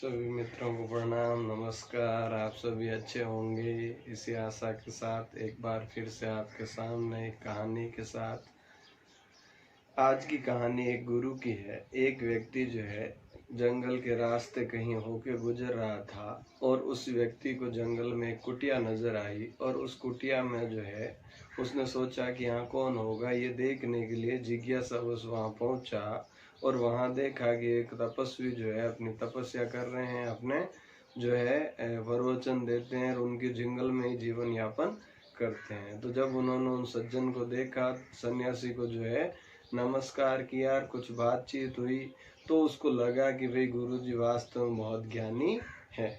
सभी मित्रों को प्रणाम, नमस्कार। आप सभी अच्छे होंगे इसी आशा के साथ एक बार फिर से आपके सामने एक कहानी के साथ। आज की कहानी एक गुरु की है। एक व्यक्ति जो है जंगल के रास्ते कहीं होके गुजर रहा था और उस व्यक्ति को जंगल में एक कुटिया नजर आई और उस कुटिया में जो है उसने सोचा कि यहाँ कौन होगा। ये देखने के लिए जिज्ञासावश वहाँ पहुँचा और वहाँ देखा कि एक तपस्वी जो है अपनी तपस्या कर रहे हैं, अपने जो है प्रवचन देते हैं और उनके जंगल में ही जीवन यापन करते हैं। तो जब उन्होंने उन सज्जन को देखा, सन्यासी को जो है नमस्कार किया, कुछ बातचीत हुई, तो उसको लगा कि भाई गुरुजी वास्तव में बहुत ज्ञानी है।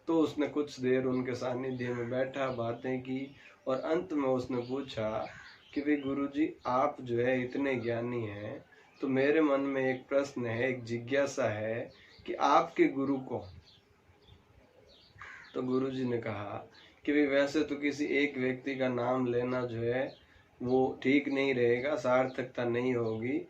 तो उसने कुछ देर उनके सानिध्य में बैठा, बातें की और अंत में उसने पूछा कि भाई गुरुजी आप जो है इतने ज्ञानी हैं, तो मेरे मन में एक प्रश्न है, एक जिज्ञासा है कि आपके गुरु कौन। तो गुरुजी ने कहा कि भाई वैसे तो किसी एक व्यक्ति का नाम लेना जो है वो ठीक नहीं रहेगा, सार्थकता नहीं होगी।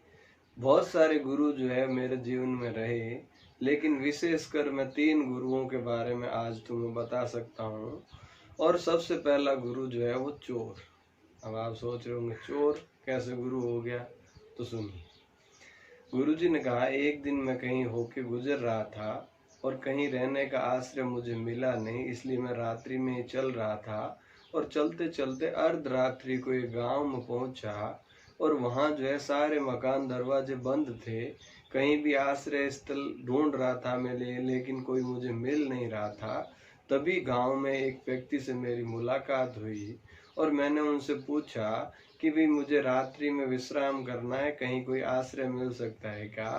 बहुत सारे गुरु जो है मेरे जीवन में रहे, लेकिन विशेषकर मैं 3 गुरुओं के बारे में आज तुम्हें बता सकता हूँ। और सबसे पहला गुरु जो है वो चोर। अब आप सोच रहे होंगे चोर कैसे गुरु हो गया, तो सुनिए। गुरुजी ने कहा एक दिन मैं कहीं होके गुजर रहा था और कहीं रहने का आश्रय मुझे मिला नहीं, इसलिए मैं रात्रि में ही चल रहा था और चलते चलते अर्धरात्रि को एक गांव में पहुंचा और वहां जो है सारे मकान दरवाजे बंद थे। कहीं भी आश्रय स्थल ढूंढ रहा था मैं, लेकिन कोई मुझे मिल नहीं रहा था। तभी गांव में एक व्यक्ति से मेरी मुलाकात हुई और मैंने उनसे पूछा कि भी मुझे रात्रि में विश्राम करना है, कहीं कोई आश्रय मिल सकता है क्या।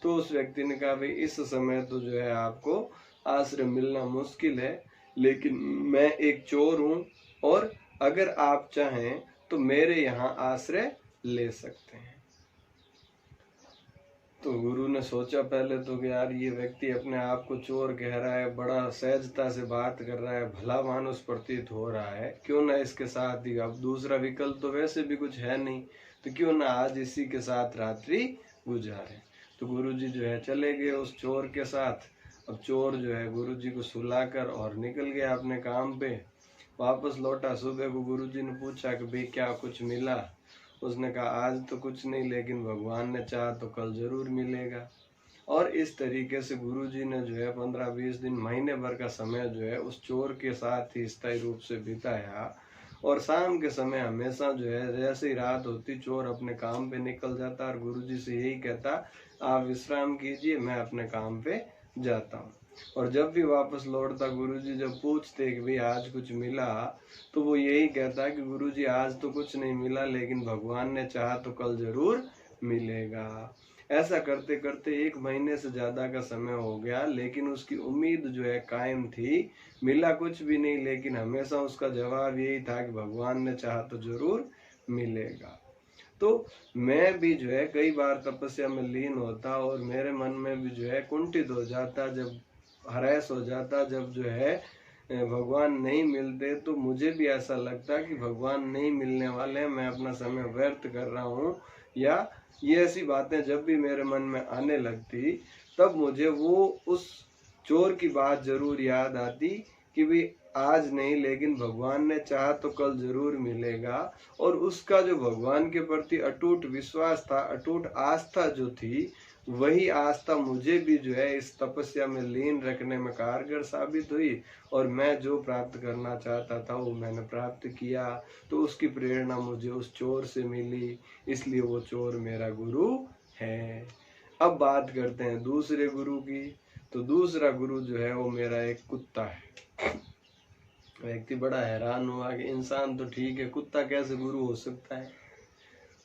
तो उस व्यक्ति ने कहा भाई इस समय तो जो है आपको आश्रय मिलना मुश्किल है, लेकिन मैं एक चोर हूँ और अगर आप चाहें तो मेरे यहाँ आश्रय ले सकते हैं। तो गुरु ने सोचा पहले तो कि यार ये व्यक्ति अपने आप को चोर कह रहा है, बड़ा सहजता से बात कर रहा है, भला मानुस प्रतीत हो रहा है, क्यों ना इसके साथ ही, अब दूसरा विकल्प तो वैसे भी कुछ है नहीं, तो क्यों ना आज इसी के साथ रात्रि गुजारे। तो गुरुजी जो है चले गए उस चोर के साथ। अब चोर जो है गुरुजी को सुलाकर और निकल गया अपने काम पे। वापस लौटा, सुबह को गुरुजी ने पूछा कि भाई क्या कुछ मिला। उसने कहा आज तो कुछ नहीं, लेकिन भगवान ने चाहा तो कल जरूर मिलेगा। और इस तरीके से गुरुजी ने जो है 15-20 दिन, महीने भर का समय जो है उस चोर के साथ ही स्थायी रूप से बिताया। और शाम के समय हमेशा जो है जैसे ही रात होती चोर अपने काम पे निकल जाता और गुरुजी से यही कहता आप विश्राम कीजिए, मैं अपने काम पे जाता हूँ। और जब भी वापस लौटता गुरुजी जब पूछते कि भाई आज कुछ मिला, तो वो यही कहता कि गुरुजी आज तो कुछ नहीं मिला, लेकिन भगवान ने चाहा तो कल जरूर मिलेगा। ऐसा करते करते 1 महीने से ज्यादा का समय हो गया, लेकिन उसकी उम्मीद जो है कायम थी। मिला कुछ भी नहीं, लेकिन हमेशा उसका जवाब यही था कि भगवान ने चाहा तो जरूर मिलेगा। तो मैं भी जो है कई बार तपस्या में लीन होता और मेरे मन में भी जो है कुंठित हो जाता, जब हरास हो जाता, जब जो है भगवान नहीं मिलते, तो मुझे भी ऐसा लगता कि भगवान नहीं मिलने वाले हैं, मैं अपना समय व्यर्थ कर रहा हूँ। या ये ऐसी बातें जब भी मेरे मन में आने लगती, तब मुझे वो उस चोर की बात जरूर याद आती कि भाई आज नहीं, लेकिन भगवान ने चाहा तो कल जरूर मिलेगा। और उसका जो भगवान के प्रति अटूट विश्वास था, अटूट आस्था जो थी, वही आस्था मुझे भी जो है इस तपस्या में लीन रखने में कारगर साबित हुई। और मैं जो प्राप्त करना चाहता था वो मैंने प्राप्त किया। तो उसकी प्रेरणा मुझे उस चोर से मिली, इसलिए वो चोर मेरा गुरु है। अब बात करते हैं दूसरे गुरु की। तो दूसरा गुरु जो है वो मेरा एक कुत्ता है। व्यक्ति बड़ा हैरान हुआ कि इंसान तो ठीक है, कुत्ता कैसे गुरु हो सकता है।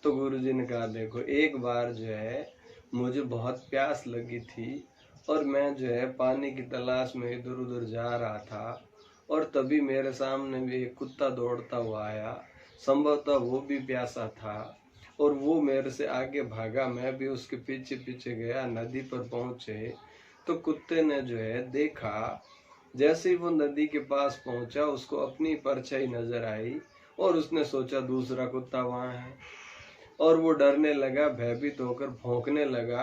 तो गुरुजी ने कहा देखो, एक बार जो है मुझे बहुत प्यास लगी थी और मैं जो है पानी की तलाश में इधर उधर जा रहा था और तभी मेरे सामने भी एक कुत्ता दौड़ता हुआ आया। संभवतः वो भी प्यासा था और वो मेरे से आगे भागा, मैं भी उसके पीछे पीछे गया। नदी पर पहुंचे तो कुत्ते ने जो है देखा, जैसे ही वो नदी के पास पहुंचा उसको अपनी परछाई नजर आई और उसने सोचा दूसरा कुत्ता वहां है और वो डरने लगा, भयभीत होकर भौंकने लगा।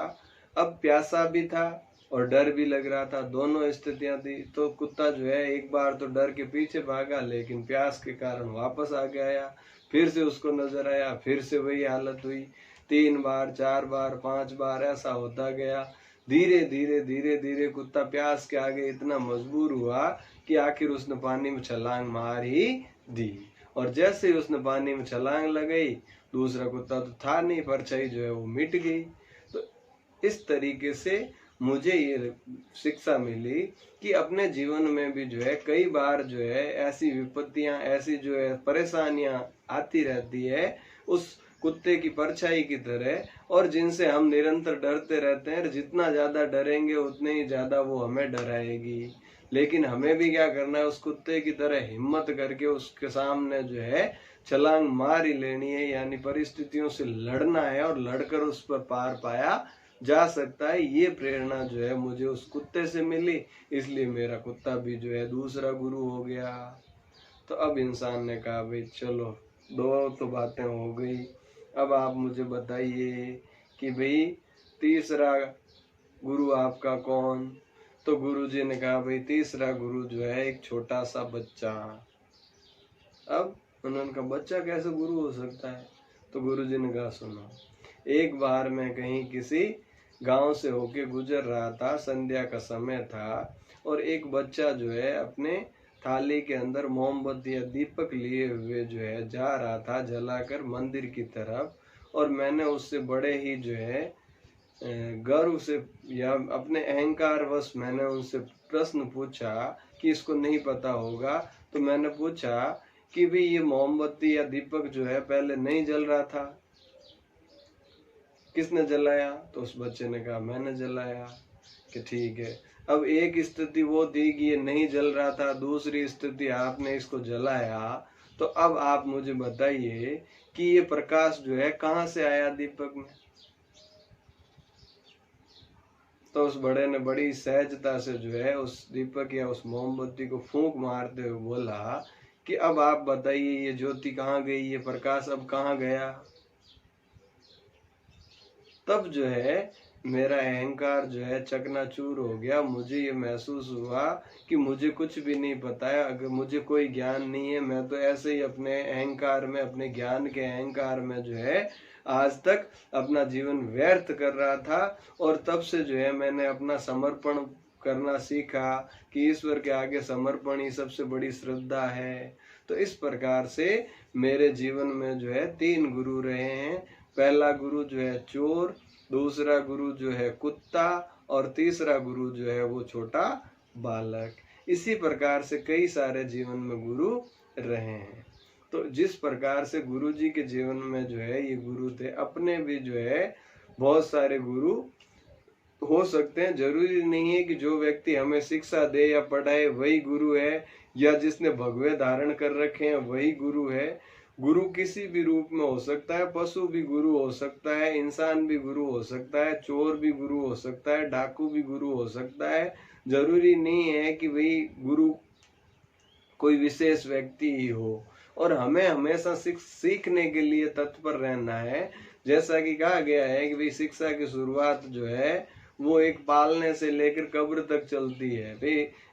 अब प्यासा भी था और डर भी लग रहा था, दोनों स्थितियां थी। तो कुत्ता जो है एक बार तो डर के पीछे भागा, लेकिन प्यास के कारण वापस आ गया। फिर से उसको नजर आया, फिर से वही हालत हुई। 3 बार, 4 बार, 5 बार ऐसा होता गया। धीरे धीरे धीरे धीरे कुत्ता प्यास के आगे इतना मजबूर हुआ कि आखिर उसने पानी में छलांग मार ही दी। और जैसे ही उसने पानी में छलांग लगाई, दूसरा कुत्ता तो था नहीं, परछाई जो है वो मिट गई। तो इस तरीके से मुझे ये शिक्षा मिली कि अपने जीवन में भी जो है कई बार जो है ऐसी विपत्तियां, ऐसी जो है परेशानियां आती रहती है उस कुत्ते की परछाई की तरह, और जिनसे हम निरंतर डरते रहते हैं। जितना ज्यादा डरेंगे उतने ही ज्यादा वो हमें डराएगी। लेकिन हमें भी क्या करना है, उस कुत्ते की तरह हिम्मत करके उसके सामने जो है छलांग मार ही लेनी है, यानी परिस्थितियों से लड़ना है और लड़कर उस पर पार पाया जा सकता है। ये प्रेरणा जो है मुझे उस कुत्ते से मिली, इसलिए मेरा कुत्ता भी जो है दूसरा गुरु हो गया। तो अब इंसान ने कहा भाई चलो, 2 तो बातें हो गई, अब आप मुझे बताइए कि भाई तीसरा गुरु आपका कौन। तो गुरुजी ने कहा भाई तीसरा गुरु जो है एक छोटा सा बच्चा। अब उन्होंने कहा बच्चा कैसे गुरु हो सकता है। तो गुरुजी ने कहा सुनो, एक बार मैं कहीं किसी गांव से होके गुजर रहा था, संध्या का समय था, और एक बच्चा जो है अपने थाली के अंदर मोमबत्ती या दीपक लिए हुए जो है जा रहा था जलाकर मंदिर की तरफ। और मैंने उससे बड़े ही जो है गर्व से या अपने अहंकार वश मैंने उनसे प्रश्न पूछा कि इसको नहीं पता होगा। तो मैंने पूछा कि भाई ये मोमबत्ती या दीपक जो है पहले नहीं जल रहा था, किसने जलाया। तो उस बच्चे ने कहा मैंने जलाया। कि ठीक है, अब एक स्थिति वो थी कि ये नहीं जल रहा था, दूसरी स्थिति आपने इसको जलाया। तो अब आप मुझे बताइए कि ये प्रकाश जो है कहाँ से आया दीपक में। तो उस बड़े ने बड़ी सहजता से जो है उस दीपक या उस मोमबत्ती को फूंक मारते हुए बोला कि अब आप बताइए ये ज्योति कहाँ गई, ये प्रकाश अब कहाँ गया। तब जो है मेरा अहंकार जो है चकनाचूर हो गया। मुझे ये महसूस हुआ कि मुझे कुछ भी नहीं पता है, अगर मुझे कोई ज्ञान नहीं है, मैं तो ऐसे ही अपने अहंकार में, अपने ज्ञान के अहंकार में जो है आज तक अपना जीवन व्यर्थ कर रहा था। और तब से जो है मैंने अपना समर्पण करना सीखा कि ईश्वर के आगे समर्पण ही सबसे बड़ी श्रद्धा है। तो इस प्रकार से मेरे जीवन में जो है 3 गुरु रहे हैं। पहला गुरु जो है चोर, दूसरा गुरु जो है कुत्ता, और तीसरा गुरु जो है वो छोटा बालक। इसी प्रकार से कई सारे जीवन में गुरु रहे हैं। तो जिस प्रकार से गुरु जी के जीवन में जो है ये गुरु थे, अपने भी जो है बहुत सारे गुरु हो सकते हैं। जरूरी नहीं है कि जो व्यक्ति हमें शिक्षा दे या पढ़ाए वही गुरु है, या जिसने भगवे धारण कर रखे हैं वही गुरु है। गुरु किसी भी रूप में हो सकता है, पशु भी गुरु हो सकता है, इंसान भी गुरु हो सकता है, चोर भी गुरु हो सकता है, डाकू भी गुरु हो सकता है। जरूरी नहीं है कि भाई गुरु कोई विशेष व्यक्ति ही हो। और हमें हमेशा सीखने के लिए तत्पर रहना है। जैसा कि कहा गया है कि भाई शिक्षा की शुरुआत जो है वो एक पालने से लेकर कब्र तक चलती है।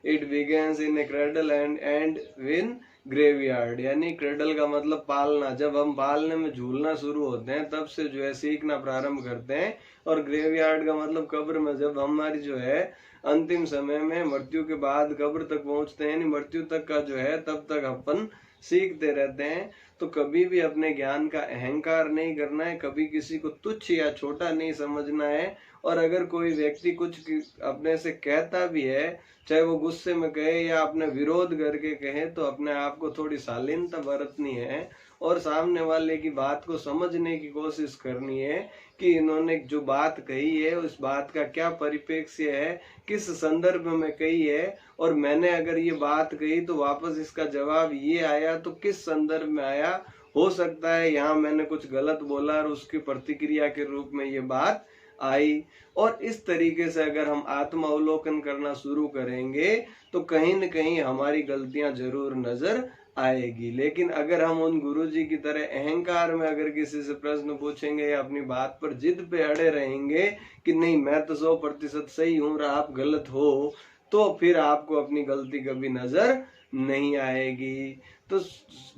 It begins in A cradle and win graveyard, यानी क्रेडल का मतलब पालना। जब हम पालने में झूलना शुरू होते हैं तब से जो है सीखना प्रारंभ करते हैं। और ग्रेवयार्ड का मतलब कब्र में, जब हमारी जो है अंतिम समय में मृत्यु के बाद कब्र तक पहुंचते हैं, यानी मृत्यु तक का जो है तब तक अपन सीखते रहते हैं। तो कभी भी अपने ज्ञान का अहंकार नहीं करना है, कभी किसी को तुच्छ या छोटा नहीं समझना है। और अगर कोई व्यक्ति कुछ अपने से कहता भी है, चाहे वो गुस्से में कहे या अपने विरोध करके कहे, तो अपने आप को थोड़ी शालीनता बरतनी है और सामने वाले की बात को समझने की कोशिश करनी है कि इन्होंने जो बात कही है उस बात का क्या परिप्रेक्ष्य है, किस संदर्भ में कही है, और मैंने अगर ये बात कही तो वापस इसका जवाब ये आया तो किस संदर्भ में आया। हो सकता है यहाँ मैंने कुछ गलत बोला और उसकी प्रतिक्रिया के रूप में ये बात आई। और इस तरीके से अगर हम आत्मा अवलोकन करना शुरू करेंगे तो कहीं न कहीं हमारी गलतियां जरूर नजर आएगी। लेकिन अगर हम उन गुरुजी की तरह अहंकार में अगर किसी से प्रश्न पूछेंगे या अपनी बात पर जिद पे अड़े रहेंगे कि नहीं मैं तो 100% सही हूं और आप गलत हो, तो फिर आपको अपनी गलती कभी नजर नहीं आएगी। तो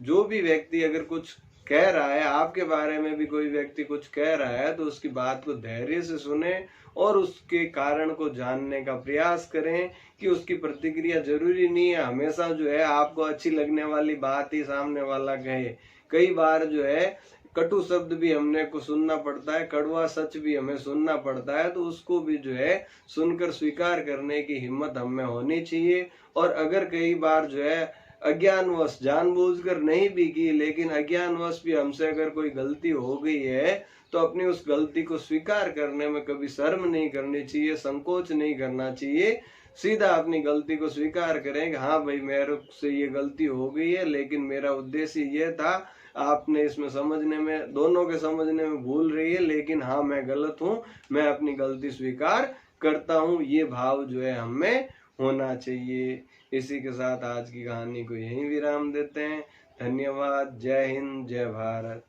जो भी व्यक्ति अगर कुछ कह रहा है, आपके बारे में भी कोई व्यक्ति कुछ कह रहा है, तो उसकी बात को धैर्य से सुने और उसके कारण को जानने का प्रयास करें कि उसकी प्रतिक्रिया जरूरी नहीं है हमेशा जो है आपको अच्छी लगने वाली बात ही सामने वाला कहे। कई बार जो है कटु शब्द भी हमने को सुनना पड़ता है, कड़वा सच भी हमें सुनना पड़ता है, तो उसको भी जो है सुनकर स्वीकार करने की हिम्मत हमें होनी चाहिए। और अगर कई बार जो है अज्ञानवश, जानबूझकर नहीं भी की लेकिन अज्ञानवश भी हमसे अगर कोई गलती हो गई है, तो अपनी उस गलती को स्वीकार करने में कभी शर्म नहीं करनी चाहिए, संकोच नहीं करना चाहिए। सीधा अपनी गलती को स्वीकार करें कि हाँ भाई मेरे से ये गलती हो गई है, लेकिन मेरा उद्देश्य ये था, आपने इसमें समझने में, दोनों के समझने में भूल रही है, लेकिन हाँ मैं गलत हूँ, मैं अपनी गलती स्वीकार करता हूँ। ये भाव जो है हमें होना चाहिए। इसी के साथ आज की कहानी को यहीं विराम देते हैं। धन्यवाद। जय हिंद, जय भारत।